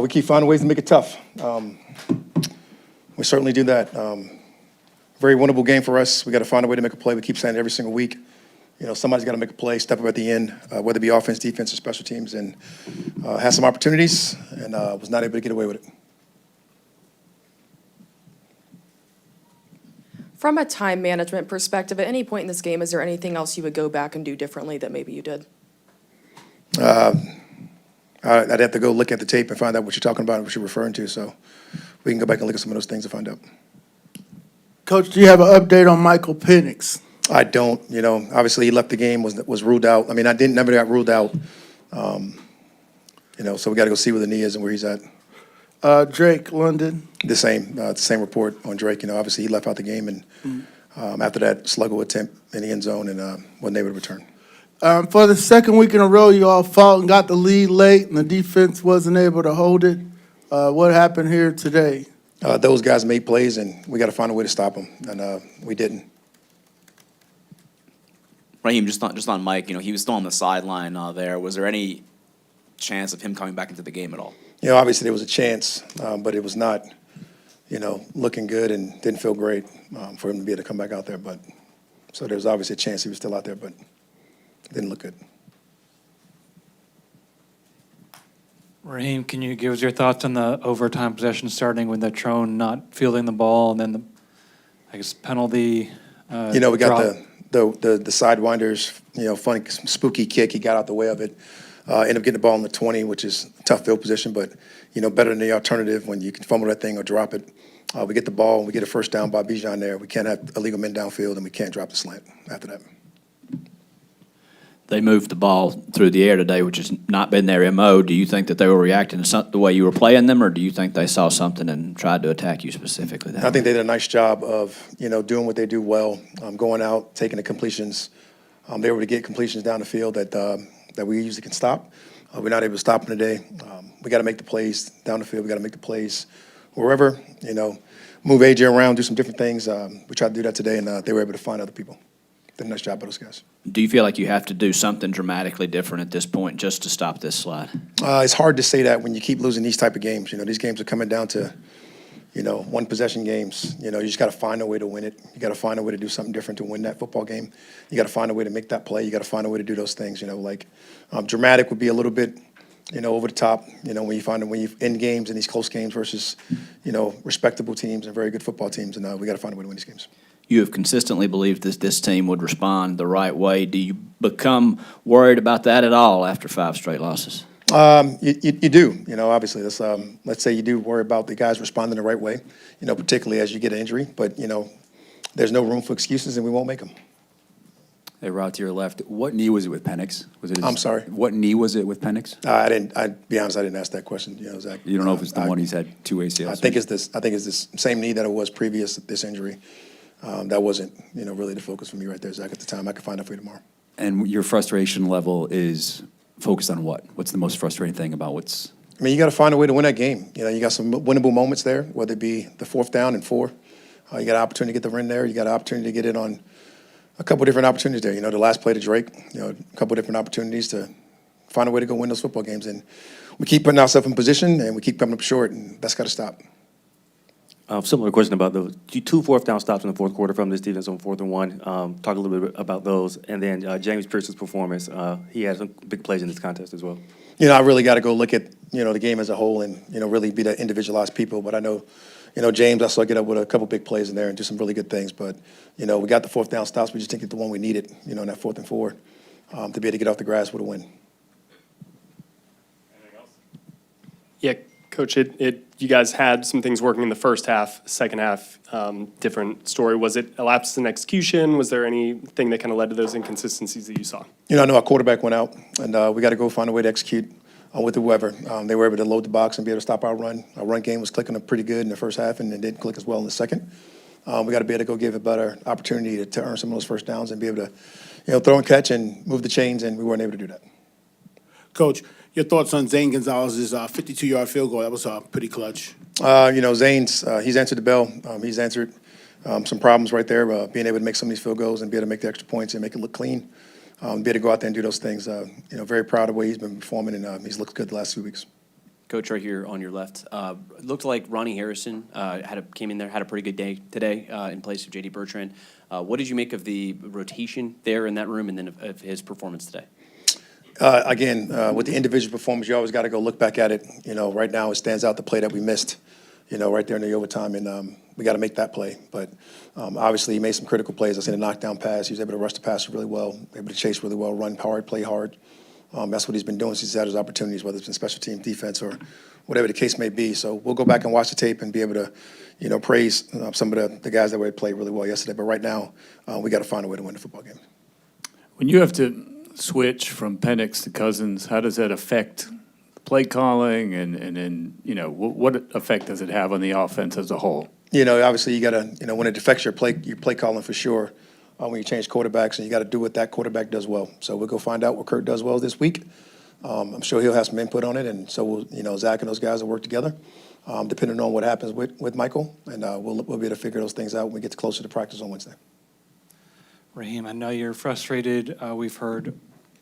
We keep finding ways to make it tough. We certainly do that. Very winnable game for us. We got to find a way to make a play. We keep saying it every single week. Somebody's got to make a play, step up at the end, whether it be offense, defense, or special teams, and had some opportunities and was not able to get away with it. From a time management perspective, at any point in this game, is there anything else you would go back and do differently that maybe you did? I'd have to go look at the tape and find out what you're talking about and what you're referring to, so we can go back and look at some of those things to find out. Coach, do you have an update on Michael Penix? I don't. Obviously he left the game, was ruled out. I mean, never got ruled out. So we got to go see where the knee is and where he's at. Drake London. The same report on Drake. Obviously he left out the game, and after that sluggo attempt in the end zone, and wasn't able to return. For the second week in a row, you all fought and got the lead late, and the defense wasn't able to hold it. What happened here today? Those guys made plays, and we got to find a way to stop them, and we didn't. Raheem, just on Mike, he was still on the sideline there. Was there any chance of him coming back into the game at all? Obviously there was a chance, but it was not, looking good and didn't feel great for him to be able to come back out there. But so there was obviously a chance he was still out there, but it didn't look good. Raheem, can you give us your thoughts on the overtime possession starting with the Trone not fielding the ball and then the, penalty? We got the sidewinders, funny, spooky kick. He got out the way of it. Ended up getting the ball in the 20, which is a tough field position, but, better than the alternative when you can fumble that thing or drop it. We get the ball, and we get a first down by Bijan there. We can't have illegal men downfield, and we can't drop the slant after that. They moved the ball through the air today, which has not been their MO. Do you think that they were reacting to the way you were playing them, or do you think they saw something and tried to attack you specifically? I think they did a nice job of, doing what they do well, going out, taking the completions. They were able to get completions down the field that we usually can stop. We're not able to stop them today. We got to make the plays down the field. We got to make the plays wherever, move AJ around, do some different things. We tried to do that today, and they were able to find other people. Did a nice job by those guys. Do you feel like you have to do something dramatically different at this point just to stop this slide? It's hard to say that when you keep losing these type of games. These games are coming down to, one possession games. You just got to find a way to win it. You got to find a way to do something different to win that football game. You got to find a way to make that play. You got to find a way to do those things. Dramatic would be a little bit, over the top. When you end games in these close games versus, respectable teams and very good football teams, and we got to find a way to win these games. You have consistently believed that this team would respond the right way. Do you become worried about that at all after 5 straight losses? You do. Obviously, let's say you do worry about the guys responding the right way, particularly as you get an injury. But, there's no room for excuses, and we won't make them. Hey, Rod, to your left, what knee was it with Penix? I'm sorry? What knee was it with Penix? I'd be honest, I didn't ask that question, Zach. You don't know if it's the one he's had 2 ACLs? I think it's this same knee that it was previous to this injury. That wasn't, really the focus for me right there, Zach, at the time. I could find out for you tomorrow. And your frustration level is focused on what? What's the most frustrating thing about what's... you got to find a way to win that game. You got some winnable moments there, whether it be the 4th down and 4. You got an opportunity to get the win there. You got an opportunity to get it on a couple different opportunities there. The last play to Drake, a couple different opportunities to find a way to go win those football games. And we keep putting ourselves in position, and we keep coming up short, and that's got to stop. Similar question about those 2 4th down stops in the 4th quarter from this defense on 4th and 1. Talk a little bit about those. And then James Pierce's performance. He had some big plays in this contest as well. I really got to go look at, the game as a whole and, really be that individualized people. But I know, James, I saw get up with a couple big plays in there and do some really good things. But, we got the 4th down stops. We just didn't get the one we needed, in that 4th and 4 to be able to get off the grass with a win. Anything else? Yeah. Coach, you guys had some things working in the first half, second half, different story. Was it a lapse in execution? Was there anything that kind of led to those inconsistencies that you saw? I know our quarterback went out, and we got to go find a way to execute with whoever. They were able to load the box and be able to stop our run. Our run game was clicking up pretty good in the first half, and it didn't click as well in the second. We got to be able to go give a better opportunity to earn some of those first downs and be able to, throw and catch and move the chains, and we weren't able to do that. Coach, your thoughts on Zane Gonzalez's 52-yard field goal? That was pretty clutch. Zane's, he's answered the bell. He's answered some problems right there, being able to make some of these field goals and be able to make the extra points and make it look clean. Be able to go out there and do those things. Very proud of the way he's been performing, and he's looked good the last few weeks. Coach, right here on your left. It looked like Ronnie Harrison came in there, had a pretty good day today in place of J.D. Bertrand. What did you make of the rotation there in that room and then of his performance today? Again, with the individual performance, you always got to go look back at it. Right now it stands out the play that we missed, right there in the overtime, and we got to make that play. But obviously he made some critical plays. I seen a knockdown pass. He was able to rush the passer really well, able to chase really well, run hard, play hard. That's what he's been doing since he's had his opportunities, whether it's in special team, defense, or whatever the case may be. So we'll go back and watch the tape and be able to, praise some of the guys that played really well yesterday. But right now, we got to find a way to win the football game. When you have to switch from Penix to Cousins, how does that affect play calling and what effect does it have on the offense as a whole? Obviously you got to, when it affects your play calling for sure. When you change quarterbacks, and you got to do what that quarterback does well. So we'll go find out what Kirk does well this week. I'm sure he'll have some input on it, and so will, Zach and those guys will work together, depending on what happens with Michael, and we'll be able to figure those things out when we get closer to practice on Wednesday. Raheem, I know you're frustrated. We've heard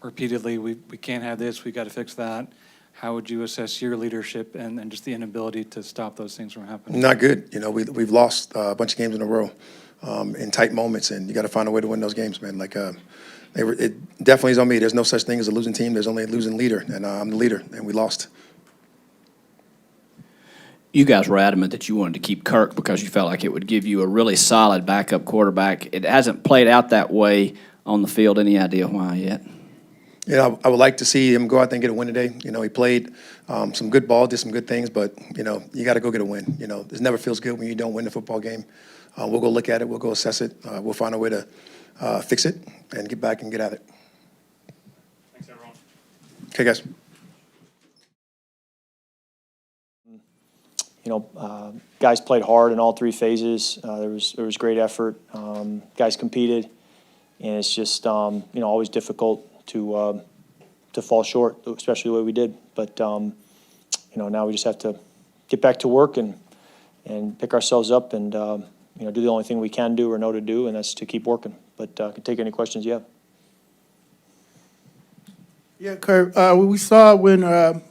repeatedly, we can't have this, we got to fix that. How would you assess your leadership and just the inability to stop those things from happening? Not good. We've lost a bunch of games in a row. In tight moments, and you got to find a way to win those games, man. It definitely is on me. There's no such thing as a losing team. There's only a losing leader, and I'm the leader, and we lost. You guys were adamant that you wanted to keep Kirk because you felt like it would give you a really solid backup quarterback. It hasn't played out that way on the field. Any idea why yet? I would like to see him go out there and get a win today. He played some good ball, did some good things, but, you got to go get a win. It never feels good when you don't win the football game. We'll go look at it. We'll go assess it. We'll find a way to fix it and get back and get at it. Thanks, everyone. Okay, guys. Guys played hard in all three phases. There was great effort. Guys competed, and it's just always difficult to fall short, especially the way we did. But now we just have to get back to work and pick ourselves up and do the only thing we can do or know to do, and that's to keep working. But I can take any questions you have. Yeah, Kirk, we saw when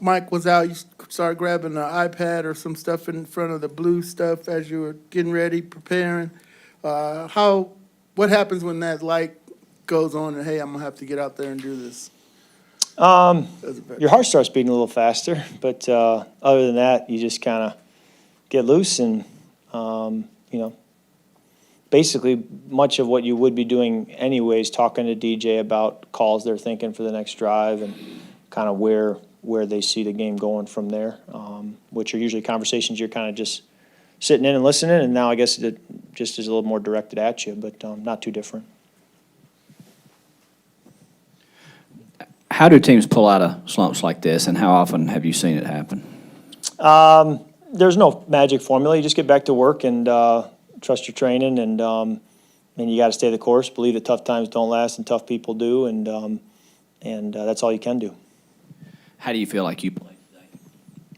Mike was out, you started grabbing the iPad or some stuff in front of the blue stuff as you were getting ready, preparing. What happens when that light goes on and, hey, I'm going to have to get out there and do this? Your heart starts beating a little faster, but other than that, you just kind of get loose and, basically much of what you would be doing anyways, talking to DJ about calls they're thinking for the next drive and kind of where they see the game going from there, which are usually conversations you're kind of just sitting in and listening, and now I guess it just is a little more directed at you, but not too different. How do teams pull out of slumps like this, and how often have you seen it happen? There's no magic formula. You just get back to work and trust your training, and you got to stay the course. Believe that tough times don't last, and tough people do, and that's all you can do. How do you feel like you played today?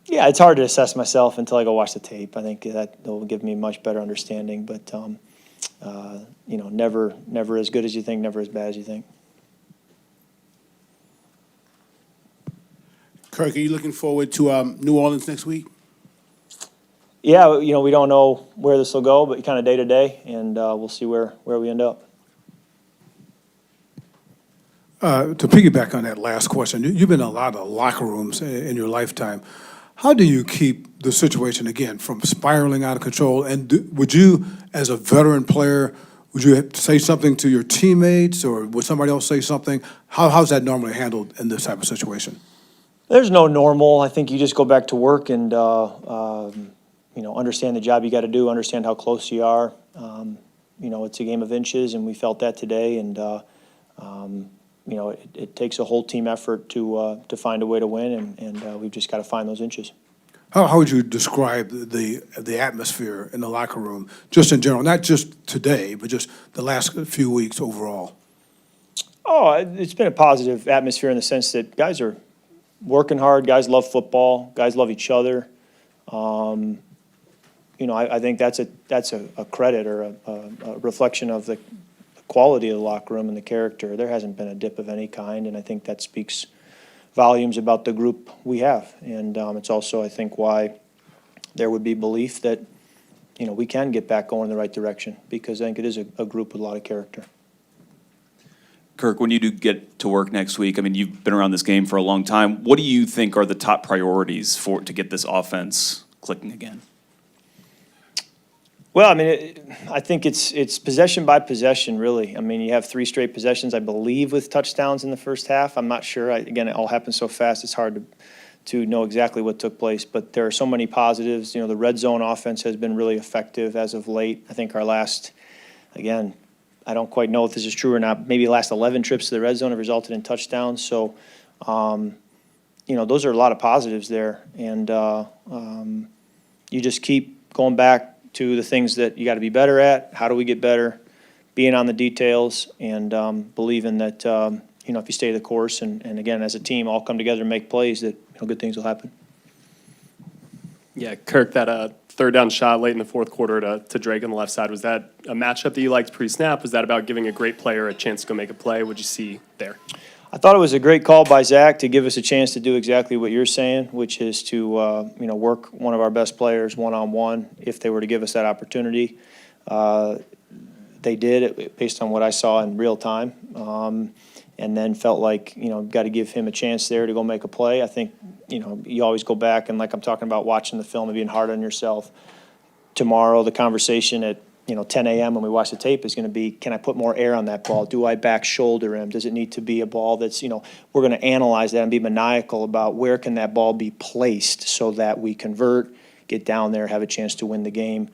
Yeah, it's hard to assess myself until I go watch the tape. I think that will give me a much better understanding. But never as good as you think, never as bad as you think. Kirk, are you looking forward to New Orleans next week? Yeah, we don't know where this will go, but kind of day to day, and we'll see where we end up. To piggyback on that last question, you've been in a lot of locker rooms in your lifetime. How do you keep the situation, again, from spiraling out of control? And would you, as a veteran player, would you say something to your teammates, or would somebody else say something? How's that normally handled in this type of situation? There's no normal. I think you just go back to work and understand the job you got to do, understand how close you are. It's a game of inches, and we felt that today. And it takes a whole team effort to find a way to win, and we've just got to find those inches. How would you describe the atmosphere in the locker room, just in general, not just today, but just the last few weeks overall? Oh, it's been a positive atmosphere in the sense that guys are working hard. Guys love football. Guys love each other. I think that's a credit or a reflection of the quality of the locker room and the character. There hasn't been a dip of any kind, and I think that speaks volumes about the group we have. And it's also, I think, why there would be belief that, we can get back going in the right direction, because I think it is a group with a lot of character. Kirk, when you do get to work next week, I mean, you've been around this game for a long time. What do you think are the top priorities to get this offense clicking again? Well, I mean, I think it's possession by possession, really. I mean, you have 3 straight possessions, I believe, with touchdowns in the first half. I'm not sure. Again, it all happened so fast, it's hard to know exactly what took place. But there are so many positives. The red zone offense has been really effective as of late. I think our last, again, I don't quite know if this is true or not, maybe the last 11 trips to the red zone have resulted in touchdowns. So, those are a lot of positives there. And you just keep going back to the things that you got to be better at. How do we get better? Being on the details and believing that, if you stay the course and again, as a team, all come together and make plays, that good things will happen. Yeah, Kirk, that third down shot late in the fourth quarter to Drake on the left side, was that a matchup that you liked pre-snap? Was that about giving a great player a chance to go make a play? What'd you see there? I thought it was a great call by Zach to give us a chance to do exactly what you're saying, which is to work one of our best players one-on-one if they were to give us that opportunity. They did, based on what I saw in real time, and then felt like, got to give him a chance there to go make a play. I think, you always go back and, like I'm talking about, watching the film and being hard on yourself. Tomorrow, the conversation at 10 a.m. when we watch the tape is going to be, can I put more air on that ball? Do I back shoulder him? Does it need to be a ball that's, we're going to analyze that and be maniacal about where can that ball be placed so that we convert, get down there, have a chance to win the game.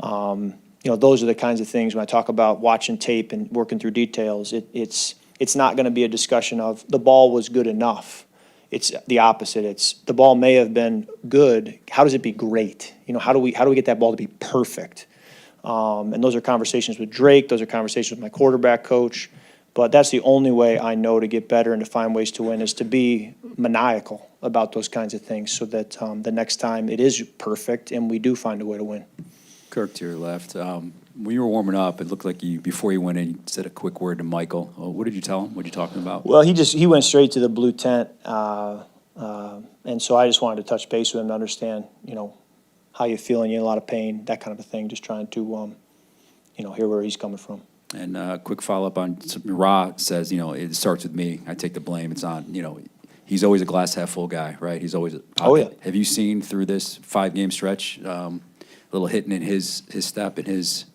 Those are the kinds of things when I talk about watching tape and working through details. It's not going to be a discussion of the ball was good enough. It's the opposite. It's the ball may have been good. How does it be great? How do we get that ball to be perfect? And those are conversations with Drake. Those are conversations with my quarterback coach. But that's the only way I know to get better and to find ways to win is to be maniacal about those kinds of things so that the next time it is perfect and we do find a way to win. Kirk, to your left. When you were warming up, it looked like before you went in, you said a quick word to Michael. What did you tell him? What are you talking about? Well, he went straight to the blue tent. And so I just wanted to touch base with him to understand, how you're feeling, you're in a lot of pain, that kind of a thing, just trying to, hear where he's coming from. And quick follow-up on Ra says, it starts with me. I take the blame. It's on, he's always a glass half full guy, right? He's always. Oh, yeah. Have you seen through this 5-game stretch, a little hitting in his step and his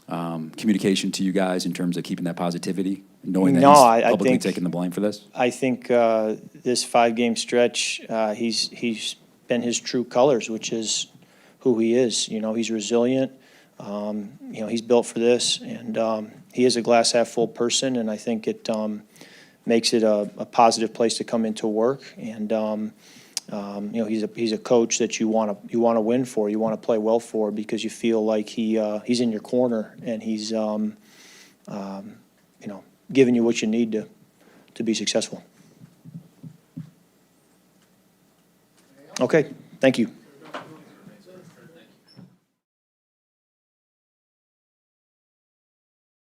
communication to you guys in terms of keeping that positivity, knowing that he's publicly taking the blame for this? I think this 5-game stretch, he's been his true colors, which is who he is. He's resilient. He's built for this, and he is a glass half full person, and I think it makes it a positive place to come into work. And he's a coach that you want to win for, you want to play well for, because you feel like he's in your corner and he's giving you what you need to be successful. Okay, thank you.